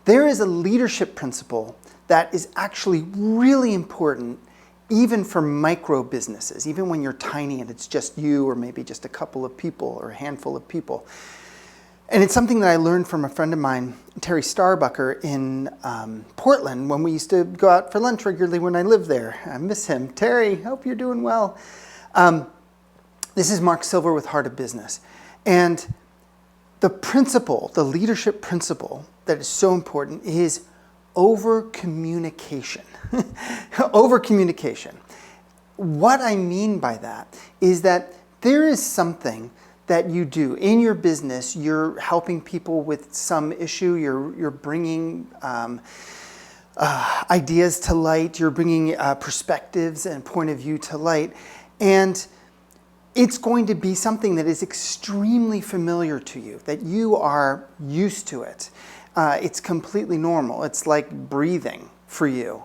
There is a leadership principle that is actually really important even for micro businesses, even when you're tiny and it's just you or maybe just a couple of people or a handful of people. And it's something that I learned from a friend of mine, Terry Starbucker, in Portland when we used to go out for lunch regularly when I lived there. I miss him. Terry, hope you're doing well. This is Mark Silver with Heart of Business. And the principle, the leadership principle that is so important is over-communication. Over-communication. What I mean by that is that there is something that you do in your business. You're helping people with some issue. You're bringing ideas to light. You're bringing perspectives and point of view to light. And it's going to be something that is extremely familiar to you, that you are used to it. It's completely normal. It's like breathing for you.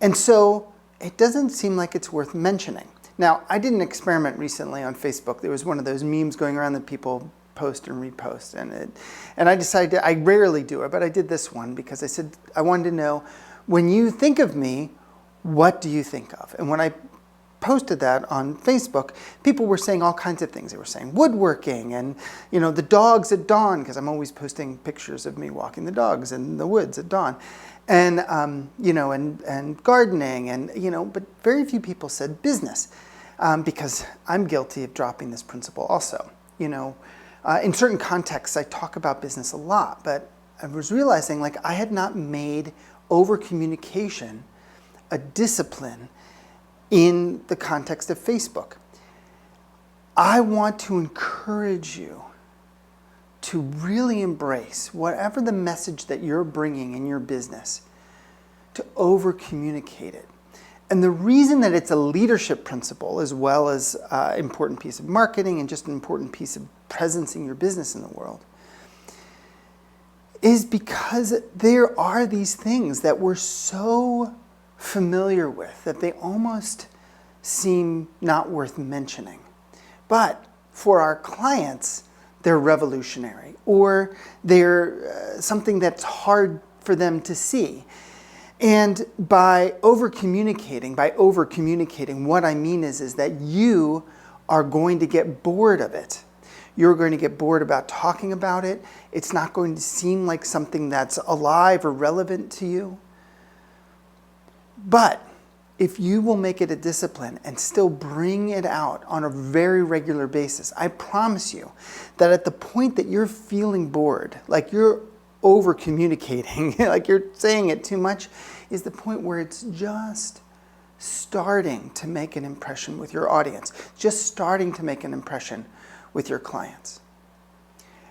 And so it doesn't seem like it's worth mentioning. Now, I did an experiment recently on Facebook. There was one of those memes going around that people post and repost. And I decided, I rarely do it, but I did this one because I said, I wanted to know, when you think of me, what do you think of? And when I posted that on Facebook, people were saying all kinds of things. They were saying woodworking and, the dogs at dawn, because I'm always posting pictures of me walking the dogs in the woods at dawn. And, and gardening and, but very few people said business, because I'm guilty of dropping this principle also. In certain contexts, I talk about business a lot, but I was realizing I had not made over-communication a discipline in the context of Facebook. I want to encourage you to really embrace whatever the message that you're bringing in your business, to over-communicate it. And the reason that it's a leadership principle, as well as an important piece of marketing and just an important piece of presencing your business in the world, is because there are these things that we're so familiar with that they almost seem not worth mentioning. But for our clients, they're revolutionary, or they're something that's hard for them to see. And by over-communicating, what I mean is that you are going to get bored of it. You're going to get bored about talking about it. It's not going to seem like something that's alive or relevant to you. But if you will make it a discipline and still bring it out on a very regular basis, I promise you that at the point that you're feeling bored, like you're over-communicating, like you're saying it too much, is the point where it's just starting to make an impression with your audience, just starting to make an impression with your clients.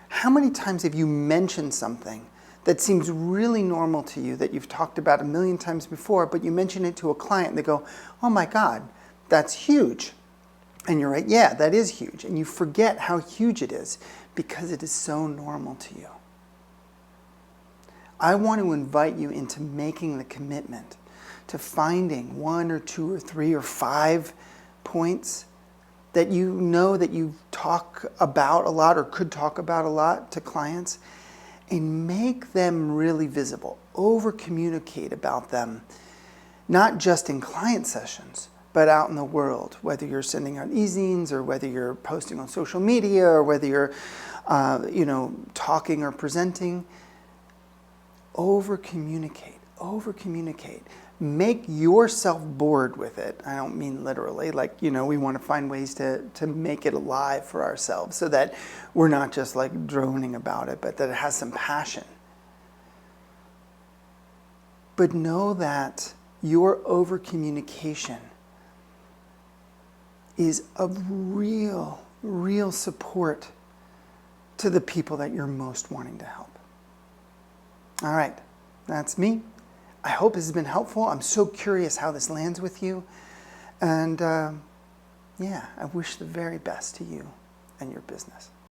How many times have you mentioned something that seems really normal to you, that you've talked about a million times before, but you mention it to a client and they go, oh my God, that's huge. And you're right, yeah, that is huge. And you forget how huge it is because it is so normal to you. I want to invite you into making the commitment to finding 1 or 2 or 3 or 5 points that you know that you talk about a lot or could talk about a lot to clients, and make them really visible. Over-communicate about them, not just in client sessions, but out in the world, whether you're sending out e-zines or whether you're posting on social media or whether you're talking or presenting. Over-communicate. Make yourself bored with it. I don't mean literally, we want to find ways to make it alive for ourselves so that we're not just droning about it, but that it has some passion. But know that your over-communication is of real support to the people that you're most wanting to help. All right, that's me. I hope this has been helpful. I'm so curious how this lands with you. And I wish the very best to you and your business.